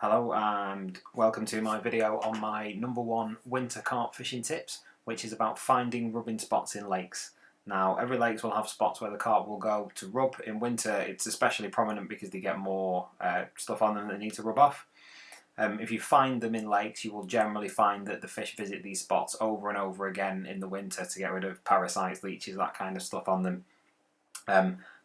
Hello and welcome to my video on my #1 winter carp fishing tips, which is about finding rubbing spots in lakes. Now, every lake will have spots where the carp will go to rub. In winter it's especially prominent because they get more stuff on them that they need to rub off. If you find them in lakes, you will generally find that the fish visit these spots over and over again in the winter to get rid of parasites, leeches, that kind of stuff on them.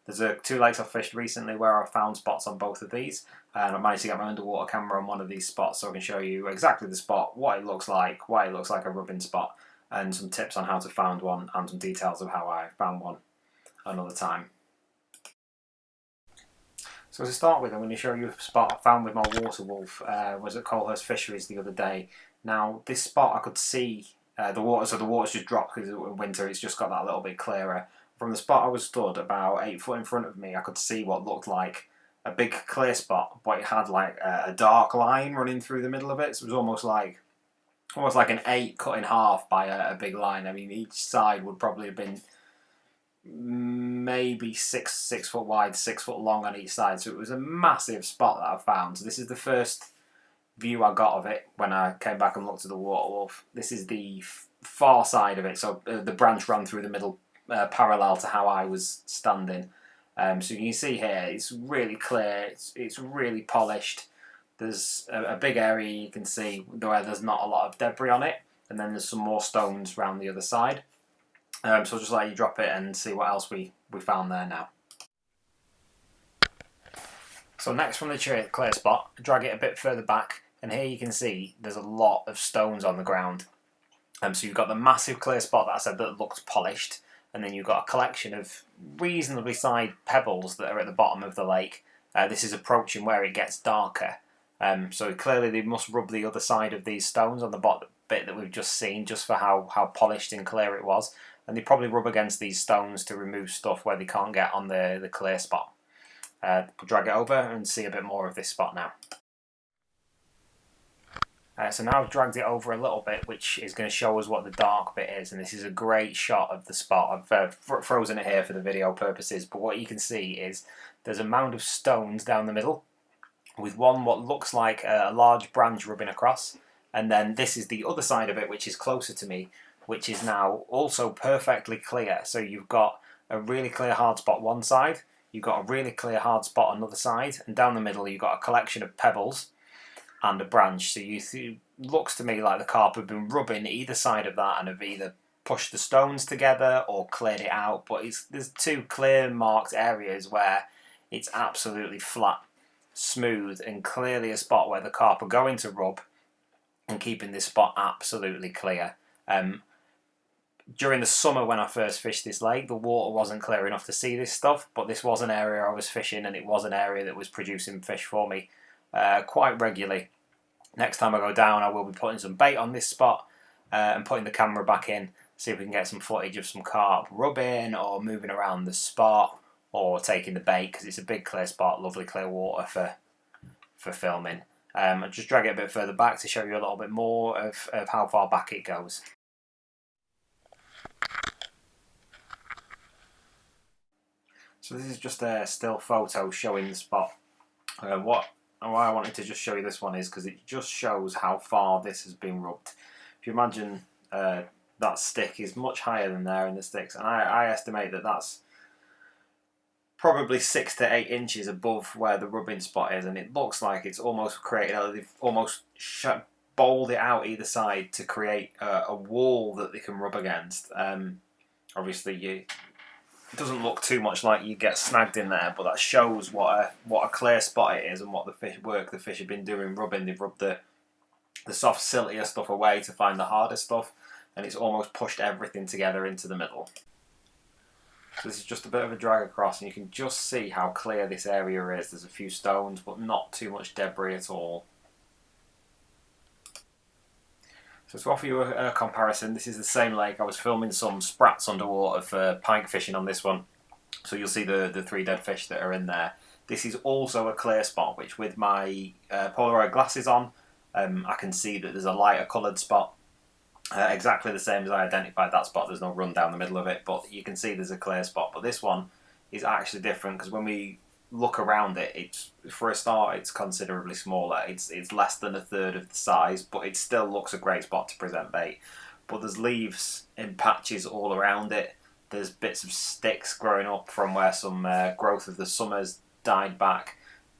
There's two lakes I've fished recently where I've found spots on both of these, and I managed to get my underwater camera on one of these spots so I can show you exactly the spot, what it looks like, why it looks like a rubbing spot, and some tips on how to find one and some details of how I found one another time. So to start with, I'm going to show you a spot I found with my water wolf. Was at Colehurst fisheries the other day. Now this spot I could see the water, so the water's just dropped because in winter it's just got that little bit clearer. From the spot I was stood, about 8 foot in front of me, I could see what looked like a big clear spot, but it had like a dark line running through the middle of it. So it was almost like an 8 cut in half by a big line. I mean, each side would probably have been maybe six foot wide, 6 foot long on each side. So it was a massive spot that I found. So this is the first view I got of it when I came back and looked at the water wolf. This is the far side of it. So the branch ran through the middle, parallel to how I was standing. So you can see here, it's really clear, it's really polished. There's a big area you can see where there's not a lot of debris on it, and then there's some more stones around the other side. So I'll just let you drop it and see what else we found there now. So next from the clear spot, drag it a bit further back, and here you can see there's a lot of stones on the ground. So you've got the massive clear spot that I said that looks polished, and then you've got a collection of reasonably sized pebbles that are at the bottom of the lake. This is approaching where it gets darker. So clearly they must rub the other side of these stones on the bottom bit that we've just seen, just for how polished and clear it was. And they probably rub against these stones to remove stuff where they can't get on the clear spot. We'll drag it over and see a bit more of this spot now. So now I've dragged it over a little bit, which is going to show us what the dark bit is, and this is a great shot of the spot. I've frozen it here for the video purposes, but what you can see is there's a mound of stones down the middle, with what looks like a large branch rubbing across, and then this is the other side of it, which is closer to me, which is now also perfectly clear. So you've got a really clear hard spot one side, you've got a really clear hard spot on the other side, and down the middle you've got a collection of pebbles and a branch. So it looks to me like the carp have been rubbing either side of that and have either pushed the stones together or cleared it out, but there's two clear marked areas where it's absolutely flat, smooth, and clearly a spot where the carp are going to rub and keeping this spot absolutely clear. During the summer when I first fished this lake, the water wasn't clear enough to see this stuff, but this was an area I was fishing, and it was an area that was producing fish for me quite regularly. Next time I go down, I will be putting some bait on this spot and putting the camera back in, see if we can get some footage of some carp rubbing or moving around the spot or taking the bait, because it's a big clear spot, lovely clear water for filming. I'll just drag it a bit further back to show you a little bit more of how far back it goes. So this is just a still photo showing the spot. Why I wanted to just show you this one is because it just shows how far this has been rubbed. If you imagine that stick is much higher than there in the sticks, and I estimate that that's probably 6 to 8 inches above where the rubbing spot is, and it looks like it's almost created, they've almost bowled it out either side to create a wall that they can rub against. Obviously it doesn't look too much like you get snagged in there, but that shows what a clear spot it is and what the fish have been doing rubbing. They've rubbed the soft, siltier stuff away to find the harder stuff, and it's almost pushed everything together into the middle. So this is just a bit of a drag across, and you can just see how clear this area is. There's a few stones, but not too much debris at all. So to offer you a comparison, this is the same lake. I was filming some sprats underwater for pike fishing on this one. So you'll see the 3 dead fish that are in there. This is also a clear spot, which with my Polaroid glasses on, I can see that there's a lighter coloured spot. Exactly the same as I identified that spot. There's no run down the middle of it, but you can see there's a clear spot. But this one is actually different, because when we look around it, it's, for a start, it's considerably smaller. It's less than a third of the size, but it still looks a great spot to present bait. But there's leaves in patches all around it. There's bits of sticks growing up from where some growth of the summer's died back.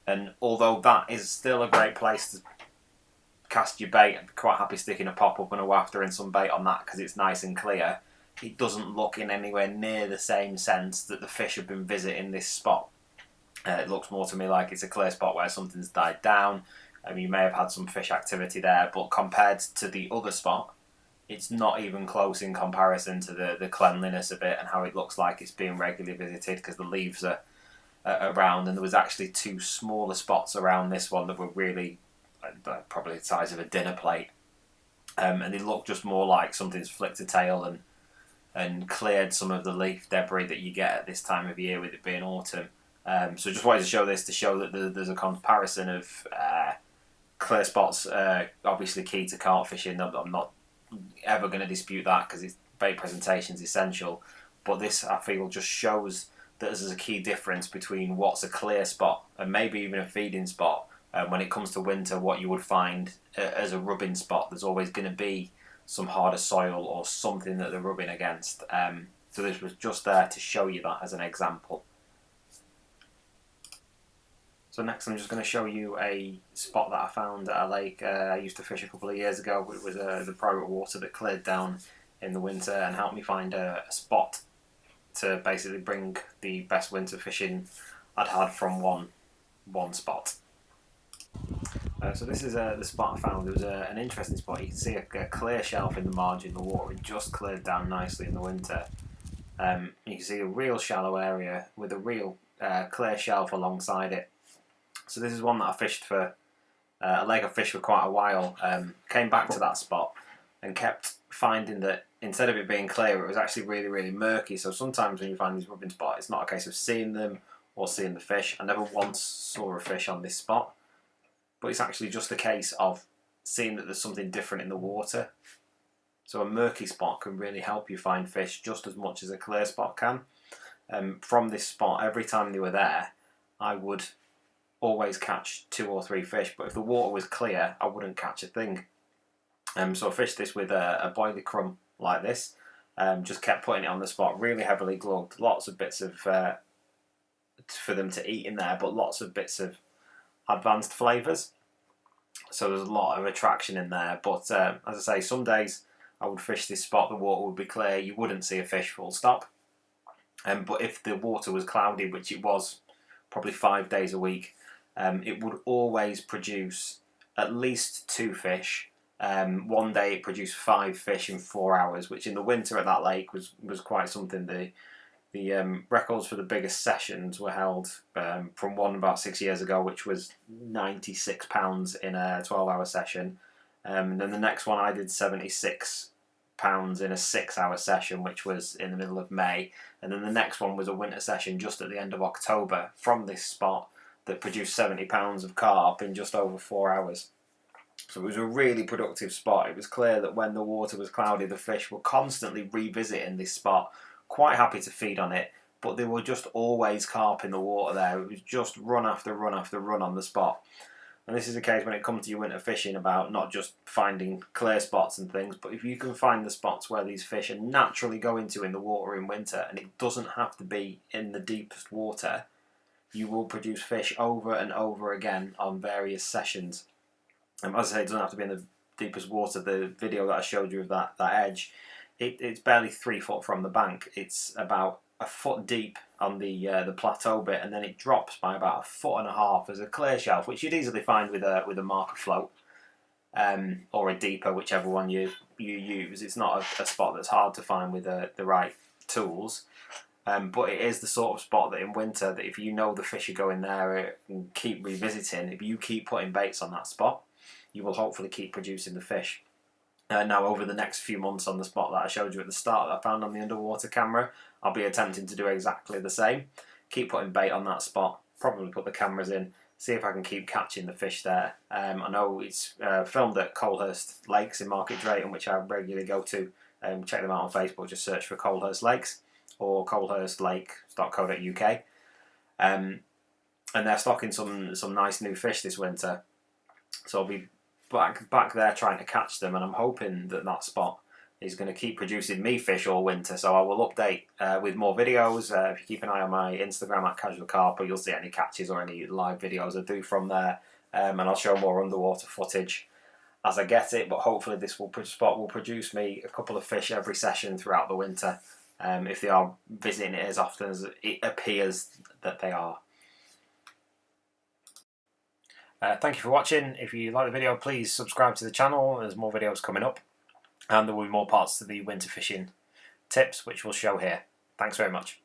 And although that is still a great place to cast your bait, I'd be quite happy sticking a pop-up and a wafter and some bait on that because it's nice and clear. It doesn't look in anywhere near the same sense that the fish have been visiting this spot. It looks more to me like it's a clear spot where something's died down. You may have had some fish activity there, but compared to the other spot, it's not even close in comparison to the cleanliness of it and how it looks like it's being regularly visited because the leaves are around, and there was actually 2 smaller spots around this one that were really probably the size of a dinner plate, and they look just more like something's flicked a tail and cleared some of the leaf debris that you get at this time of year with it being autumn. So just wanted to show this to show that there's a comparison of clear spots. Obviously key to carp fishing. I'm not ever going to dispute that because bait presentation is essential, but this I feel just shows that there's a key difference between what's a clear spot and maybe even a feeding spot. When it comes to winter, what you would find as a rubbing spot, there's always going to be some harder soil or something that they're rubbing against. So this was just there to show you that as an example. So next I'm just going to show you a spot that I found at a lake I used to fish a couple of years ago. It was the private water that cleared down in the winter and helped me find a spot to basically bring the best winter fishing I'd had from one spot. So this is the spot I found. It was an interesting spot. You can see a clear shelf in the margin. The water had just cleared down nicely in the winter. You can see a real shallow area with a real clear shelf alongside it. So this is one that I fished for, a lake I fished for quite a while. Came back to that spot and kept finding that instead of it being clear, it was actually really, really murky. So sometimes when you find these rubbing spots, it's not a case of seeing them or seeing the fish. I never once saw a fish on this spot, but it's actually just a case of seeing that there's something different in the water. So a murky spot can really help you find fish just as much as a clear spot can. From this spot, every time they were there, I would always catch 2 or 3 fish, but if the water was clear, I wouldn't catch a thing. So I fished this with a boilie crumb like this. Just kept putting it on the spot, really heavily gloved, lots of bits of for them to eat in there, but lots of bits of advanced flavours. So there's a lot of attraction in there, but as I say, some days I would fish this spot, the water would be clear, you wouldn't see a fish full stop. But if the water was cloudy, which it was probably 5 days a week, it would always produce at least 2 fish. One day it produced 5 fish in 4 hours, which in the winter at that lake was quite something. The records for the biggest sessions were held from one about 6 years ago, which was 96 pounds in a 12-hour session. And then the next one I did 76 pounds in a 6-hour session, which was in the middle of May. And then the next one was a winter session just at the end of October from this spot that produced 70 pounds of carp in just over 4 hours. So it was a really productive spot. It was clear that when the water was cloudy, the fish were constantly revisiting this spot, quite happy to feed on it, but they were just always carp in the water there. It was just run after run after run on the spot. And this is the case when it comes to your winter fishing, about not just finding clear spots and things, but if you can find the spots where these fish are naturally going to in the water in winter, and it doesn't have to be in the deepest water, you will produce fish over and over again on various sessions. As I say, it doesn't have to be in the deepest water. The video that I showed you of that edge, it's barely 3 foot from the bank. It's about a foot deep on the plateau bit, and then it drops by about 1.5 foot as a clear shelf, which you'd easily find with a marker float or a deeper, whichever one you use. It's not a spot that's hard to find with the right tools, but it is the sort of spot that in winter, that if you know the fish are going there and keep revisiting, if you keep putting baits on that spot, you will hopefully keep producing the fish. Now over the next few months on the spot that I showed you at the start that I found on the underwater camera, I'll be attempting to do exactly the same. Keep putting bait on that spot, probably put the cameras in, see if I can keep catching the fish there. I know it's filmed at Colehurst Lakes in Market Drayton, which I regularly go to. Check them out on Facebook, just search for Colehurst Lakes or colehurst.lake.co.uk. and they're stocking some nice new fish this winter. So I'll be back there trying to catch them, and I'm hoping that spot is going to keep producing me fish all winter. So I will update with more videos. If you keep an eye on my Instagram at Casual Carper, you'll see any catches or any live videos I do from there, and I'll show more underwater footage as I get it. But hopefully this spot will produce me a couple of fish every session throughout the winter, if they are visiting it as often as it appears that they are. Thank you for watching. If you like the video, please subscribe to the channel. There's more videos coming up, and there will be more parts to the winter fishing tips which we'll show here. Thanks very much.